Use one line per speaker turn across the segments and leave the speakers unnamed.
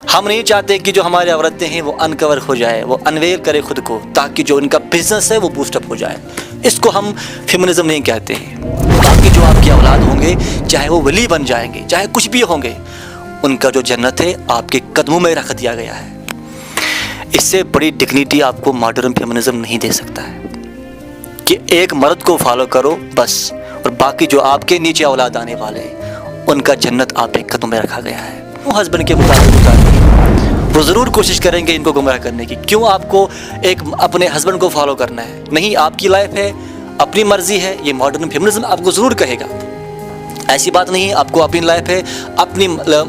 हम नहीं चाहते कि जो हमारी औरतें हैं वो अनकवर हो जाए, वो अनवेल करे खुद को, ताकि जो उनका बिजनेस है वो बूस्टअप हो जाए। इसको हम फेमिनिज्म नहीं कहते हैं। बाकी जो आपकी औलाद होंगे, चाहे वो वली बन जाएंगे, चाहे कुछ भी होंगे, उनका जो जन्नत है आपके कदमों में रख दिया गया है। इससे बड़ी डिग्निटी आपको मॉडर्न फेमिनिज्म नहीं दे सकता है कि एक मर्द को फॉलो करो बस, और बाकी जो आपके नीचे औलाद आने वाले हैं उनका जन्नत आपके कदमों में रखा गया है। वो हस्बैंड के मुताबिक गुजारेंगे, वो ज़रूर कोशिश करेंगे इनको गुमराह करने की। क्यों आपको एक अपने हस्बैंड को फॉलो करना है? नहीं, आपकी लाइफ है, अपनी मर्जी है, ये मॉडर्न फेमिनिज्म आपको ज़रूर कहेगा। ऐसी बात नहीं है, आपको अपनी लाइफ है, अपनी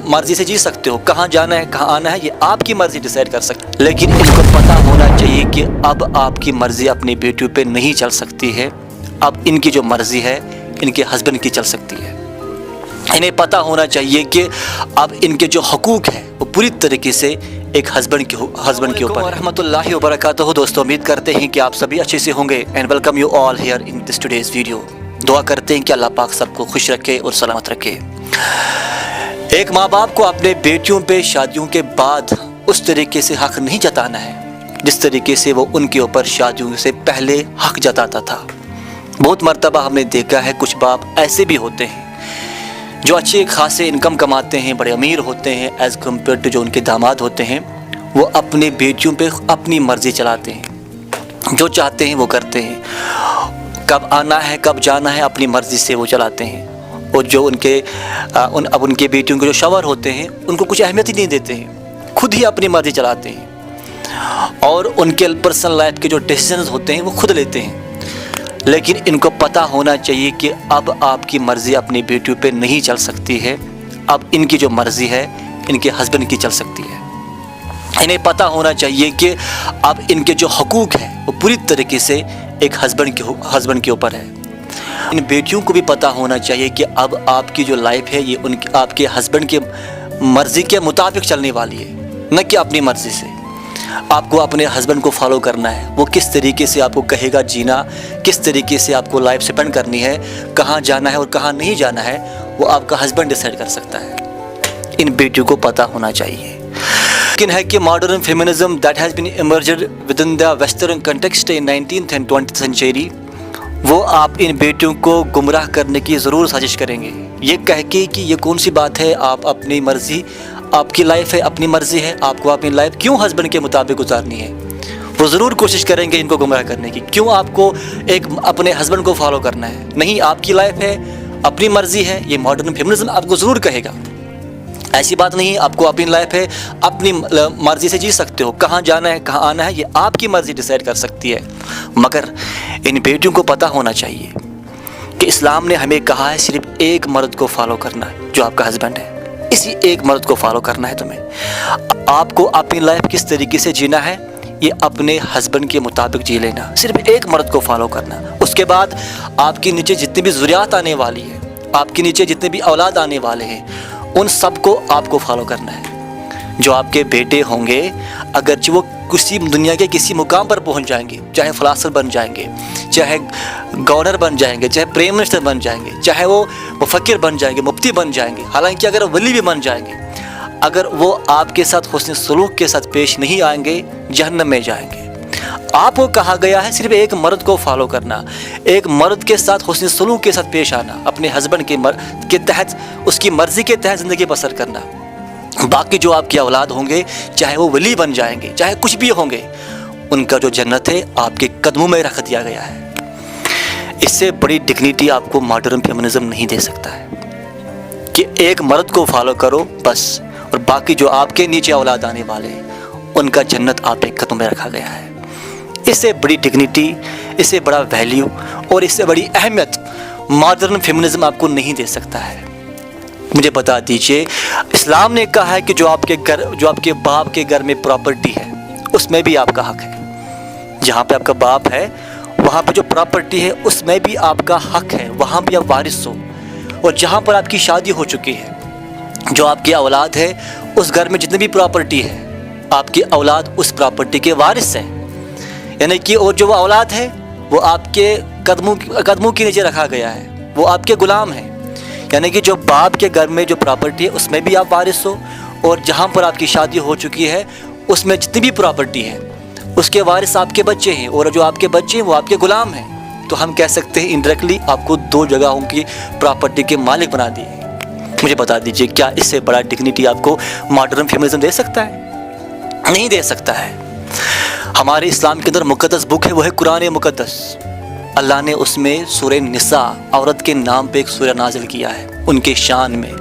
मर्जी से जी सकते हो, कहाँ जाना है कहाँ आना है ये आपकी मर्जी डिसाइड कर सकते। लेकिन इनको पता होना चाहिए कि अब आपकी मर्जी अपनी बेटियों पे नहीं चल सकती है, अब इनकी जो मर्जी है इनके हस्बैंड की चल सकती है। इन्हें पता होना चाहिए कि अब इनके जो हकूक़ हैं वो पूरी तरीके से एक हस्बैंड के ऊपर। रहमतुल्लाहि व बरकातहू। दोस्तों, उम्मीद करते हैं कि आप सभी अच्छे से होंगे and welcome you all here in this today's video. दुआ करते हैं कि अल्लाह पाक सबको खुश रखे और सलामत रखे। एक माँ बाप को अपने बेटियों पे शादियों के बाद उस तरीके से हक नहीं जताना है जिस तरीके से वो उनके ऊपर शादियों से पहले हक जताता था। बहुत मर्तबा हमने देखा है कुछ बाप ऐसे भी होते हैं जो अच्छे खासे इनकम कमाते हैं, बड़े अमीर होते हैं, एज़ कम्पेयर टू जो उनके दामाद होते हैं। वो अपने बेटियों पे अपनी मर्ज़ी चलाते हैं, जो चाहते हैं वो करते हैं, कब आना है कब जाना है अपनी मर्ज़ी से वो चलाते हैं। और जो अब उनके बेटियों के जो शौहर होते हैं उनको कुछ अहमियत ही नहीं देते हैं, खुद ही अपनी मर्ज़ी चलाते हैं और उनके पर्सनल लाइफ के जो डिसीजंस होते हैं वो खुद लेते हैं। लेकिन इनको पता होना चाहिए कि अब आपकी मर्ज़ी अपनी बेटियों पे नहीं चल सकती है, अब इनकी जो मर्ज़ी है इनके हस्बैंड की चल सकती है। इन्हें पता होना चाहिए कि अब इनके जो हकूक़ हैं वो पूरी तरीके से एक हस्बैंड के ऊपर है। इन बेटियों को भी पता होना चाहिए कि अब आपकी जो लाइफ है ये आपके हस्बैंड के मर्ज़ी के मुताबिक चलने वाली है, न कि अपनी मर्ज़ी से। आपको अपने हस्बैंड को फॉलो करना है, वो किस तरीके से आपको कहेगा जीना, किस तरीके से आपको लाइफ स्पेंड करनी है, कहाँ जाना है और कहाँ नहीं जाना है, वो आपका हस्बैंड डिसाइड कर सकता है। इन बेटियों को पता होना चाहिए। लेकिन है कि modern feminism that has been emerged within the western context in 19th and 20th century, वो आप इन बेटियों को गुमराह करने की ज़रूर साजिश करेंगे, ये कह के कि ये कौन सी बात है, आप अपनी मर्ज़ी, आपकी लाइफ है, अपनी मर्ज़ी है, आपको अपनी लाइफ क्यों हस्बैंड के मुताबिक गुजारनी है। वो ज़रूर कोशिश करेंगे इनको गुमराह करने की। क्यों आपको एक अपने हस्बैंड को फॉलो करना है? नहीं, आपकी लाइफ है, अपनी मर्ज़ी है, ये मॉडर्न फेमिनिज्म आपको ज़रूर कहेगा। ऐसी बात नहीं है, आपको अपनी लाइफ है, अपनी मर्ज़ी से जी सकते हो, कहाँ जाना है कहाँ आना है ये आपकी मर्ज़ी डिसाइड कर सकती है। मगर इन बेटियों को पता होना चाहिए कि इस्लाम ने हमें कहा है सिर्फ एक मर्द को फॉलो करना है जो आपका हस्बैंड है, इसी एक मर्द को फॉलो करना है तुम्हें। आपको अपनी लाइफ किस तरीके से जीना है ये अपने हस्बैंड के मुताबिक जी लेना, सिर्फ एक मर्द को फॉलो करना। उसके बाद आपके नीचे जितनी भी ज़ुर्रियात आने वाली है, आपके नीचे जितने भी औलाद आने वाले हैं, उन सब को आपको फॉलो करना है। जो आपके बेटे होंगे, अगर वो किसी दुनिया के किसी मुकाम पर पहुंच जाएंगे, चाहे फिलासफर बन जाएंगे, चाहे गवर्नर बन जाएंगे, चाहे प्राइम मिनिस्टर बन जाएंगे, चाहे वो मुफक्किर बन जाएंगे, मुफ्ती बन जाएंगे, हालांकि अगर वली भी बन जाएंगे, अगर वो आपके साथ हुस्न सलूक के साथ पेश नहीं आएंगे, जहन्नम में जाएंगे। आपको कहा गया है सिर्फ एक मर्द को फॉलो करना, एक मर्द के साथ हुस्न सलूक के साथ पेश आना, अपने हस्बैंड के तहत, उसकी मर्ज़ी के तहत ज़िंदगी बसर करना। बाकी जो आपकी औलाद होंगे, चाहे वो वली बन जाएंगे, चाहे कुछ भी होंगे, उनका जो जन्नत है आपके कदमों में रख दिया गया है। इससे बड़ी डिग्निटी आपको मॉडर्न फेमिनिज्म नहीं दे सकता है कि एक मर्द को फॉलो करो बस, और बाकी जो आपके नीचे औलाद आने वाले हैं उनका जन्नत आपके कदमों में रखा गया है। इससे बड़ी डिग्निटी, इससे बड़ा वैल्यू और इससे बड़ी अहमियत मॉडर्न फेमिनिज्म आपको नहीं दे सकता है। मुझे बता दीजिए, इस्लाम ने कहा है कि जो आपके बाप के घर में प्रॉपर्टी है उसमें भी आपका हक है। जहाँ पे आपका बाप है वहाँ पे जो प्रॉपर्टी है उसमें भी आपका हक है, वहाँ भी आप वारिस हो। और जहाँ पर आपकी शादी हो चुकी है, जो आपकी औलाद है, उस घर में जितनी भी प्रॉपर्टी है, आपकी औलाद उस प्रॉपर्टी के वारिस है। यानी कि और जो वो औलाद है वो आपके कदमों के नीचे रखा गया है, वो आपके गुलाम हैं। यानी कि जो बाप के घर में जो प्रॉपर्टी है उसमें भी आप वारिस हो, اور جہاں پر آپ کی شادی ہو چکی ہے اس میں جتنی بھی پراپرٹی ہے اس کے وارث آپ کے بچے ہیں، اور جو آپ کے بچے ہیں وہ آپ کے غلام ہیں، تو ہم کہہ سکتے ہیں انڈائریکٹلی آپ کو 2 جگہوں کی پراپرٹی کے مالک بنا دیے۔ مجھے بتا دیجئے کیا اس سے بڑا ڈگنیٹی آپ کو ماڈرن فیمنزم دے سکتا ہے؟ نہیں دے سکتا ہے۔ ہمارے اسلام کے اندر مقدس بک ہے، وہ ہے قرآن مقدس۔ اللہ نے اس میں سورہ نساء، عورت کے نام پہ ایک سورہ نازل کیا ہے ان کے شان میں۔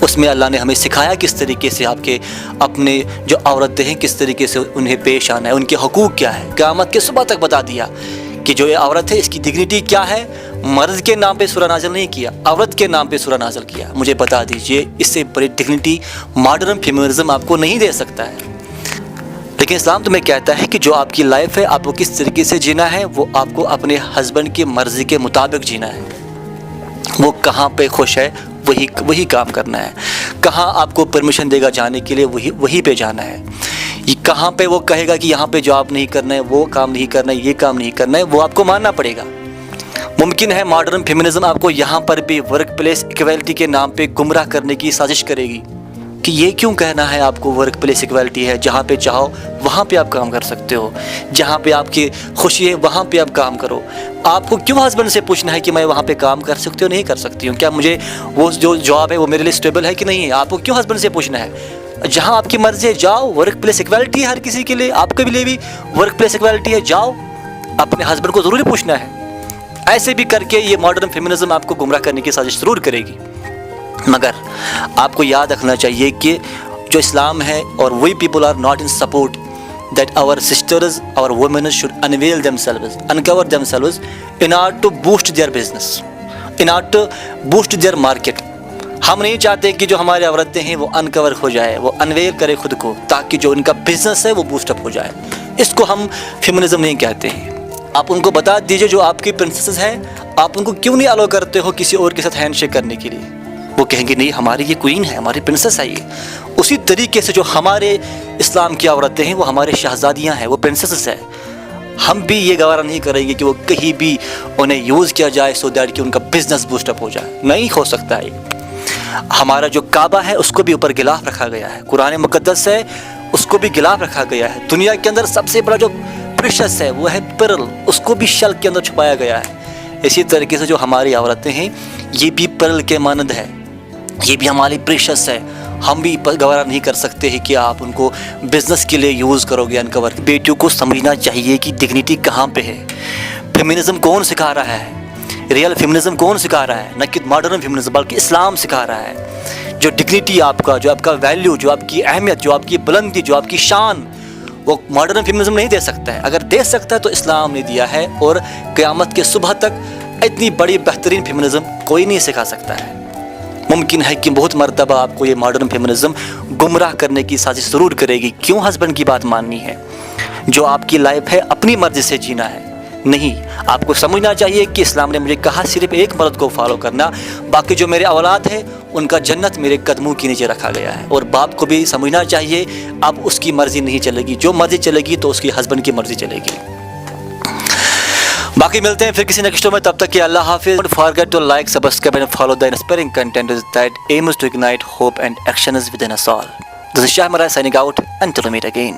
اس میں اللہ نے ہمیں سکھایا کس طریقے سے آپ کے اپنے جو عورتیں ہیں کس طریقے سے انہیں پیش آنا ہے، ان کے حقوق کیا ہے۔ قیامت کے صبح تک بتا دیا کہ جو یہ عورت ہے اس کی ڈگنیٹی کیا ہے۔ مرد کے نام پہ سورہ نازل نہیں کیا، عورت کے نام پہ سورہ نازل کیا۔ مجھے بتا دیجئے اس سے بڑی ڈگنیٹی ماڈرن فیمنزم آپ کو نہیں دے سکتا ہے۔ لیکن اسلام تمہیں کہتا ہے کہ جو آپ کی لائف ہے آپ کو کس طریقے سے جینا ہے، وہ آپ کو اپنے ہسبینڈ کی مرضی کے مطابق جینا ہے۔ وہ کہاں پہ خوش ہے وہی کام کرنا ہے، کہاں آپ کو پرمیشن دے گا جانے کے لیے وہی پہ جانا ہے۔ کہاں پہ وہ کہے گا کہ یہاں پہ جاب نہیں کرنا ہے، وہ کام نہیں کرنا ہے، یہ کام نہیں کرنا ہے، وہ آپ کو ماننا پڑے گا۔ ممکن ہے ماڈرن فیمنزم آپ کو یہاں پر بھی ورک پلیس ایکویلٹی کے نام پہ گمراہ کرنے کی سازش کرے گی کہ یہ کیوں کہنا ہے آپ کو ورک پلیس ایکویلٹی ہے، جہاں پہ چاہو وہاں پہ آپ کام کر سکتے ہو، جہاں پہ آپ کی خوشی ہے وہاں پہ آپ کام کرو۔ آپ کو کیوں ہسبینڈ سے پوچھنا ہے کہ میں وہاں پہ کام کر سکتی ہوں نہیں کر سکتی ہوں، کیا مجھے وہ جو جاب ہے وہ میرے لیے سٹیبل ہے کہ نہیں ہے؟ آپ کو کیوں ہسبینڈ سے پوچھنا ہے؟ جہاں آپ کی مرضی ہے جاؤ، ورک پلیس ایکویلٹی ہے ہر کسی کے لیے، آپ کے لیے بھی ورک پلیس ایکویلٹی ہے، جاؤ۔ اپنے ہسبینڈ کو ضروری پوچھنا ہے۔ ایسے بھی کر کے یہ ماڈرن فیمنزم آپ کو گمراہ کرنے کی سازش ضرور کرے گی، مگر آپ کو یاد رکھنا چاہیے کہ جو اسلام ہے اور we people are not in support that our sisters, our women should unveil themselves, uncover themselves in order to boost their business, in order to boost their market۔ ہم نہیں چاہتے کہ جو ہماری عورتیں ہیں وہ انکور ہو جائے، وہ انویل کرے خود کو، تاکہ جو ان کا بزنس ہے وہ بوسٹ اپ ہو جائے۔ اس کو ہم فیمنزم نہیں کہتے ہیں۔ آپ ان کو بتا دیجئے جو آپ کی پرنسسز ہیں، آپ ان کو کیوں نہیں الاؤ کرتے ہو کسی اور کے ساتھ ہینڈ شیک کرنے کے لیے؟ وہ کہیں گے نہیں ہماری یہ کوئین ہے، ہماری پرنسس ہے یہ۔ اسی طریقے سے جو ہمارے اسلام کی عورتیں ہیں وہ ہمارے شہزادیاں ہیں، وہ پرنسسز ہیں۔ ہم بھی یہ گوارا نہیں کریں گے کہ وہ کہیں بھی انہیں یوز کیا جائے سو دیٹ کہ ان کا بزنس بوسٹ اپ ہو جائے، نہیں ہو سکتا ہے۔ ہمارا جو کعبہ ہے اس کو بھی اوپر غلاف رکھا گیا ہے، قرآن مقدس ہے اس کو بھی غلاف رکھا گیا ہے۔ دنیا کے اندر سب سے بڑا جو پریشس ہے وہ ہے پرل، اس کو بھی شل کے اندر چھپایا گیا ہے۔ اسی طریقے سے جو ہماری عورتیں ہیں یہ بھی پرل کے مانند ہے، یہ بھی ہماری پریشس ہے۔ ہم بھی گوارا نہیں کر سکتے ہیں کہ آپ ان کو بزنس کے لیے یوز کرو گے انکور۔ بیٹیوں کو سمجھنا چاہیے کہ ڈگنیٹی کہاں پہ ہے، فیمنزم کون سکھا رہا ہے، ریئل فیمنزم کون سکھا رہا ہے، نہ کہ ماڈرن فیمنزم بلکہ اسلام سکھا رہا ہے۔ جو ڈگنیٹی آپ کا، جو آپ کا ویلیو، جو آپ کی اہمیت، جو آپ کی بلندی، جو آپ کی شان، وہ ماڈرن فیمنزم نہیں دے سکتا ہے۔ اگر دے سکتا ہے تو اسلام نے دیا ہے، اور قیامت کے صبح تک اتنی بڑی بہترین فیمنزم کوئی نہیں سکھا سکتا ہے۔ ممکن ہے کہ بہت مرتبہ آپ کو یہ ماڈرن فیمنزم گمراہ کرنے کی سازش ضرور کرے گی۔ کیوں ہسبینڈ کی بات ماننی ہے؟ جو آپ کی لائف ہے اپنی مرضی سے جینا ہے، نہیں۔ آپ کو سمجھنا چاہیے کہ اسلام نے مجھے کہا صرف ایک مرد کو فالو کرنا، باقی جو میرے اولاد ہے ان کا جنت میرے قدموں کے نیچے رکھا گیا ہے۔ اور باپ کو بھی سمجھنا چاہیے اب اس کی مرضی نہیں چلے گی، جو مرضی چلے گی تو اس کی ہسبینڈ کی مرضی چلے گی۔ باقی ملتے ہیں پھر کسی نیکسٹ میں، تب تک کہ اللہ حافظ۔ Don't forget to like, subscribe and follow the inspiring content that aims to ignite hope and actions within us all. This is Shah Marai signing out until we meet again.